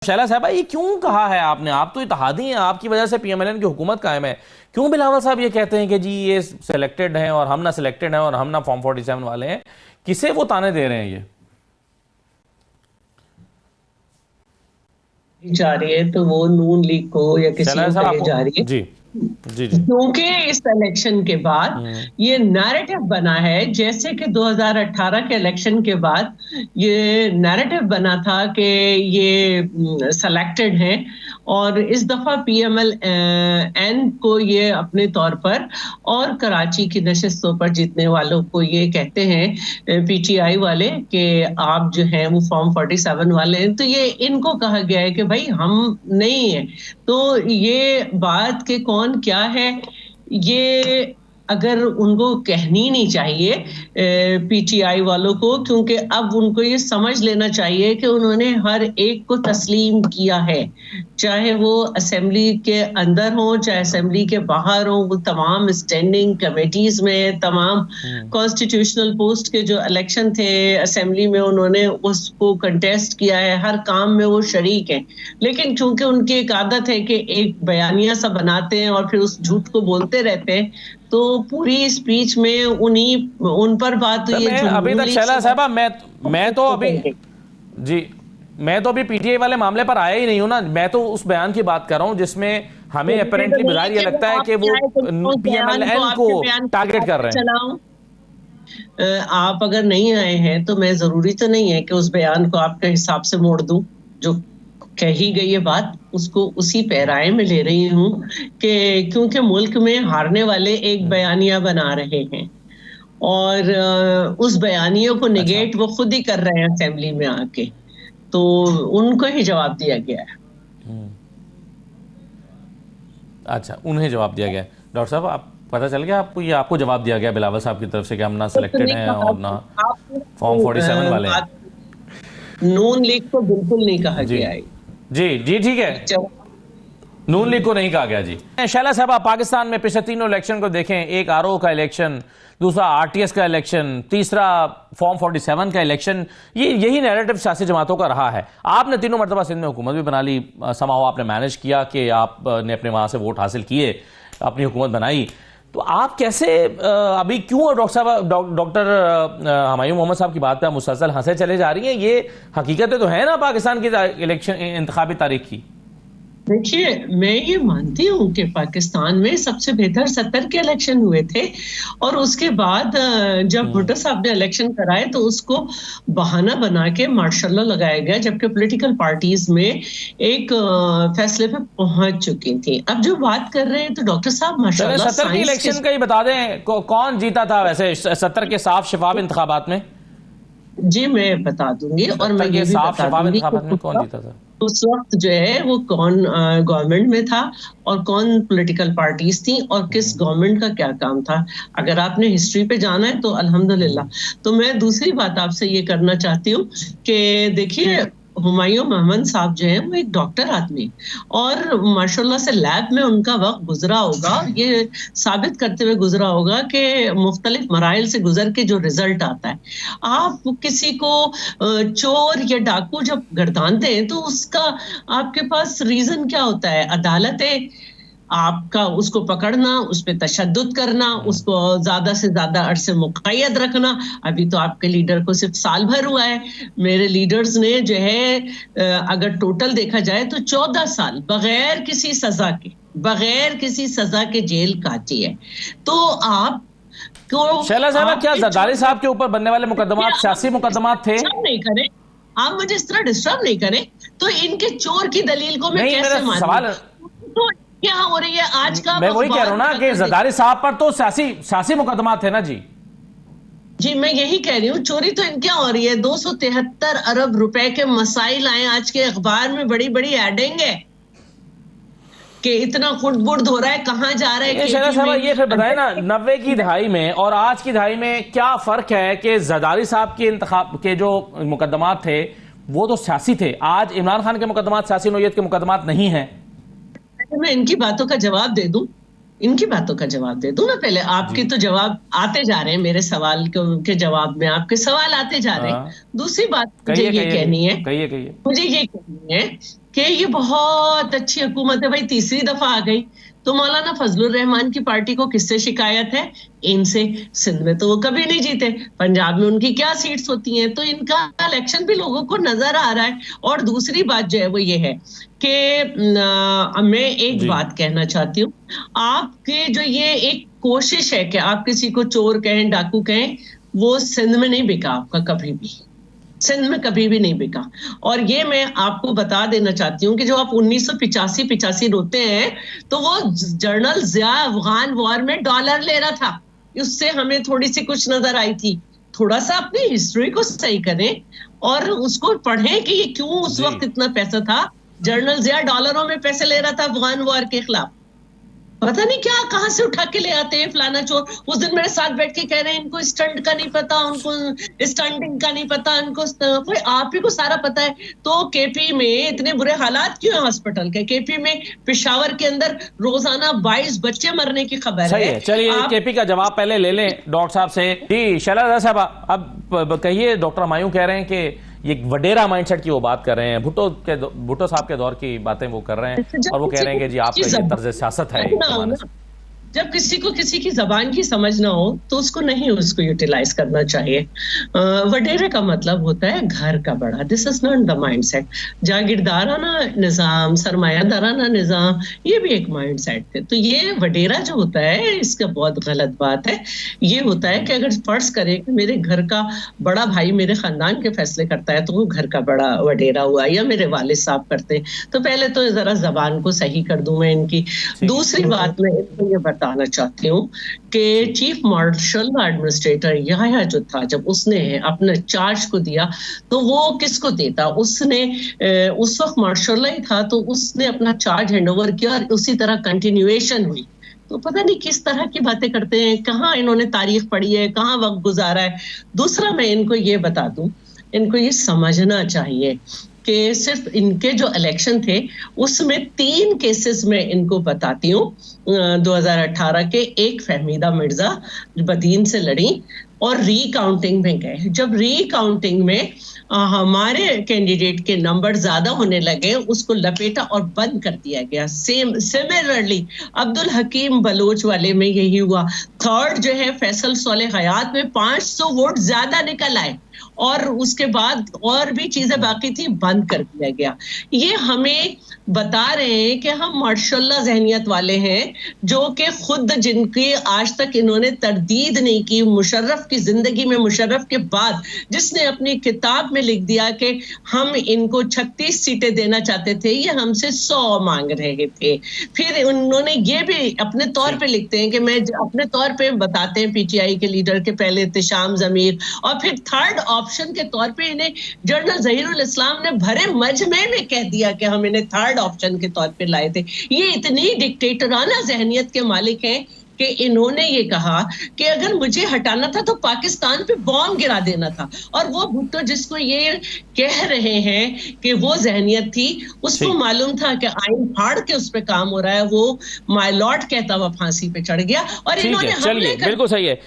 शैला साहब, ये क्यों कहा है आपने? आप तो इत्तेहादी हैं, आपकी वजह से पीएमएलएन की हुकूमत कायम है। क्यों बिलावल साहब ये कहते हैं कि जी ये सिलेक्टेड हैं और हम ना सिलेक्टेड हैं और हम ना फॉर्म 47 वाले हैं? किसे वो ताने दे रहे हैं ये? जा रही है तो वो नून लीग को या किसी को कहे जा रही है। जी जी जी। क्योंकि इस इलेक्शन के बाद ये नैरेटिव बना है, जैसे कि 2018 के इलेक्शन के बाद ये नैरेटिव बना था कि ये सिलेक्टेड हैं और इस दफा पीएमएलएन को ये अपने तौर पर और कराची की नशिस्तों पर जीतने वालों को ये कहते हैं पीटीआई वाले कि आप जो हैं वो फॉर्म 47 वाले हैं। तो ये इनको कहा गया है कि भाई हम नहीं है। तो ये बात के कौन क्या है ये अगर उनको कहनी नहीं चाहिए पीटीआई वालों को, क्योंकि अब उनको ये समझ लेना चाहिए कि उन्होंने हर एक को तस्लीम किया है, चाहे वो असेंबली के अंदर हो चाहे असेंबली के बाहर हो। वो तमाम स्टैंडिंग कमेटीज में, तमाम कॉन्स्टिट्यूशनल पोस्ट के जो इलेक्शन थे असेंबली में उन्होंने उसको कंटेस्ट किया है, हर काम में वो शरीक हैं। लेकिन चूंकि उनकी एक आदत है कि एक बयानिया सा बनाते हैं और फिर उस झूठ को बोलते रहते हैं, तो पूरी स्पीच में उन पर बात हुई है। अभी तक शैला साहबा मैं तो अभी पीटीआई वाले मामले पर आया ही नहीं हूं ना। मैं तो उस बयान की बात कर रहा हूं जिसमें हमें अपेरेंटली बाजार ये लगता है कि वो पीएमएलएन को टारगेट कर रहे हैं। आप अगर नहीं आए हैं तो मैं जरूरी तो नहीं है कि उस बयान को आपके हिसाब से मोड़ दूं। जो कही गई है बात उसको उसी पैराए में ले रही हूं कि क्योंकि मुल्क में हारने वाले एक बयानिया बना रहे हैं और उस बयानियों को निगेट वो खुद ही कर रहे हैं असेंबली में आके, तो उनको ही जवाब दिया गया है। अच्छा, उन्हें जवाब दिया गया। डॉक्टर साहब, आप पता चल गया आपको? ये आपको जवाब दिया गया बिलावल साहब की तरफ से कि हम ना सिलेक्टेड हैं और ना फॉर्म 47 वाले हैं? नून लीग को बिल्कुल नहीं कहा गया है। जी जी, ठीक है, नून लीग को नहीं कहा गया। जी शैला साहब, आप पाकिस्तान में पिछले तीनों इलेक्शन को देखें, एक आरओ का इलेक्शन, दूसरा आरटीएस का इलेक्शन, तीसरा फॉर्म 47 का इलेक्शन, यही नैरेटिव सियासी जमातों का रहा है। आपने तीनों मरतबा सिंध में हुकूमत भी बना ली, समाओ आपने मैनेज किया कि आपने अपने वहां से वोट हासिल किए, अपनी हुकूमत बनाई। तो आप कैसे अभी क्यों डॉक्टर हुमायूं मोहम्मद साहब की बात पे मुसलसल हंसे चले जा रही हैं? ये हकीकतें तो है ना पाकिस्तान की इलेक्शन इंतखाबी तारीख की। देखिए, मैं ये मानती हूँ कि पाकिस्तान में सबसे बेहतर 70 के इलेक्शन हुए थे और उसके बाद जब भुट्टो साहब ने इलेक्शन कराए तो उसको बहाना बना के मार्शल लॉ लगाया गया, जबकि पॉलिटिकल पार्टीज में एक फैसले पे पहुंच चुकी थी। अब जो बात कर रहे हैं तो डॉक्टर साहब माशाल्लाह 70 के इलेक्शन का ही बता दें, कौन जीता था वैसे 70 के साफ शफाफ इंतखाबात में? जी मैं बता दूंगी और मैं ये भी बता दूंगी कौन जीता था उस वक्त जो है वो कौन गवर्नमेंट में था और कौन पॉलिटिकल पार्टीज थी और किस गवर्नमेंट का क्या काम था। अगर आपने हिस्ट्री पे जाना है तो अल्हम्दुलिल्लाह। तो मैं दूसरी बात आपसे ये करना चाहती हूँ कि देखिए, हुमायूं मोहम्मद साहब जो है वो एक डॉक्टर आदमी और माशाल्लाह से लैब में उनका वक्त गुजरा होगा, ये साबित करते हुए गुजरा होगा कि मुख्तलिफ मराइल से गुजर के जो रिजल्ट आता है। आप किसी को चोर या डाकू जब गर्दानते हैं तो उसका आपके पास रीजन क्या होता है? अदालत है आपका उसको पकड़ना, उस पर तशद्दुद करना, उसको ज्यादा से ज्यादा अरसे मुक़य्यद रखना। अभी तो आपके लीडर को सिर्फ साल भर हुआ है। मेरे लीडर्स ने जो है अगर टोटल देखा जाए तो 14 साल बगैर किसी सजा के जेल काटी है। तो आप शैला साहब, क्या जरदारी साहब के ऊपर बनने वाले मुकदमात सियासी मुकदमात थे? नहीं करें आप, मुझे इस तरह डिस्टर्ब नहीं करें। तो इनके चोर की दलील को मैं कैसे मानूं? क्या हो रही है आज का? मैं वही कह रहा हूं ना कि जरदारी साहब पर तो सियासी मुकदमात थे ना। जी मैं यही कह रही हूँ, चोरी तो इनके हो रही है। 273 अरब रुपए के मसाइल आए आज के अखबार में, बड़ी बड़ी एडिंग है कि इतना खुर्द-बुर्द हो रहा है, कहां जा रहा है। शैला साहब, ये फिर बताए ना 90 की दहाई में और आज की दहाई में क्या फर्क है कि जरदारी साहब के इंतखाब के जो मुकदमात थे वो तो सियासी थे, आज इमरान खान के मुकदमात सियासी नौयत के मुकदमात नहीं है। मैं इनकी बातों का जवाब दे दूं ना। पहले आपके तो जवाब आते जा रहे हैं, मेरे सवाल के जवाब में आपके सवाल आते जा रहे हैं। दूसरी बात मुझे ये कहनी है कि ये बहुत अच्छी हुकूमत है, भाई तीसरी दफा आ गई। तो मौलाना फजलुर रहमान की पार्टी को किससे शिकायत है? इनसे। सिंध में तो वो कभी नहीं जीते, पंजाब में उनकी क्या सीट्स होती हैं, तो इनका इलेक्शन भी लोगों को नजर आ रहा है। और दूसरी बात जो है वो ये है कि मैं एक बात कहना चाहती हूँ, आपके जो ये एक कोशिश है कि आप किसी को चोर कहें, डाकू कहें, वो सिंध में नहीं बिका आपका कभी भी, सिंध में कभी भी नहीं बिका। और ये मैं आपको बता देना चाहती हूँ कि जो आप 1985 रोते हैं, तो वो जनरल जिया अफगान वॉर में डॉलर ले रहा था, उससे हमें थोड़ी सी कुछ नजर आई थी। थोड़ा सा अपनी हिस्ट्री को सही करें और उसको पढ़ें कि ये क्यों उस वक्त इतना पैसा था। जनरल जिया डॉलरों में पैसे ले रहा था अफगान वॉर के खिलाफ। पता नहीं क्या कहां से उठा के ले आते हैं फलाना चोर। उस दिन मेरे साथ बैठ के कह रहे हैं इनको स्टंट का नहीं पता, उनको स्टंटिंग का नहीं पता, इनको आप ही को सारा पता है। तो केपी में इतने बुरे हालात क्यों है हॉस्पिटल के? केपी में पेशावर के अंदर रोजाना 22 बच्चे मरने की खबर है। चलिए केपी का जवाब पहले ले लें डॉक्टर साहब से। जी शैला साहब, अब कहिए, डॉक्टर हुमायूं कह रहे हैं कि ये वडेरा माइंडसेट की वो बात कर रहे हैं, भुट्टो साहब के दौर की बातें वो कर रहे हैं, और वो कह रहे हैं कि जी आपका ये तर्ज सियासत है। जब किसी को किसी की जबान की समझ ना हो तो उसको नहीं उसको यूटिलाइज करना चाहिए। वडेरे का मतलब होता है घर का बड़ा। This is not the mindset. जागीरदाराना निजाम, सरमायादाराना निजाम, ये भी एक माइंडसेट है। तो ये वडेरा जो होता है, इसका बहुत गलत बात है। ये होता है कि अगर फर्ज करे कि मेरे घर का बड़ा भाई मेरे खानदान के फैसले करता है तो वो घर का बड़ा वडेरा हुआ, या मेरे वालिद साहब करते हैं। तो पहले तो जरा जबान को सही कर दूं मैं इनकी। दूसरी बात मैं इनको ये बताना चाहती हूँ कि चीफ मार्शल एडमिनिस्ट्रेटर याह्या जो था, जब उसने अपने चार्ज को दिया तो वो किसको देता? उसने उस वक्त मार्शल ही था, तो उसने अपना चार्ज हैंडओवर किया और उसी तरह कंटिन्यूएशन हुई। तो पता नहीं किस तरह की बातें करते हैं, कहाँ इन्होंने तारीख पढ़ी है, कहाँ वक्त गुजारा है। दूसरा मैं इनको ये बता दूं, इनको ये समझना चाहिए कि सिर्फ इनके जो इलेक्शन थे उसमें 3 केसेस में इनको बताती हूँ 2018 के। एक फहमीदा मिर्जा बदीन से लड़ी और रीकाउंटिंग में गए। जब रीकाउंटिंग में हमारे कैंडिडेट के नंबर ज्यादा होने लगे, उसको लपेटा और बंद कर दिया गया। सिमिलरली अब्दुल हकीम बलोच वाले में यही हुआ। थर्ड जो है फैसल सोले हयात में 500 वोट ज्यादा निकल आए और उसके बाद और भी चीजें बाकी थी, बंद कर दिया गया। ये हमें बता रहे हैं कि हम माशाल्लाह जहनियत वाले हैं, जो कि खुद जिनकी आज तक इन्होंने तरदीद नहीं की। मुशर्रफ की जिंदगी में, मुशर्रफ के बाद जिसने अपनी किताब में लिख दिया कि हम इनको 36 सीटें देना चाहते थे, ये हमसे 100 मांग रहे थे। फिर उन्होंने ये भी अपने तौर पे लिखते हैं कि मैं अपने तौर पे बताते हैं पीटीआई के लीडर के पहले इत्तेशाम जमीर, और फिर थर्ड ऑप्शन के तौर पे इन्हें जनरल जहीरुल इस्लाम ने भरे मजमे में कह दिया कि हम इन्हें थर्ड ऑप्शन के तौर पे लाए थे। ये इतनी डिक्टेटराना जहनियत के मालिक हैं कि इन्होंने ये कहा कि अगर मुझे हटाना था तो पाकिस्तान पे बॉम्ब गिरा देना था। और वो भुट्टो जिसको ये कह रहे हैं कि वो जहनियत थी, उसको मालूम था कि आइन फाड़ के उस पे काम हो रहा है। वो माय लॉर्ड कहता हुआ फांसी पे चढ़ गया और इन्होंने चलिए बिल्कुल सही है।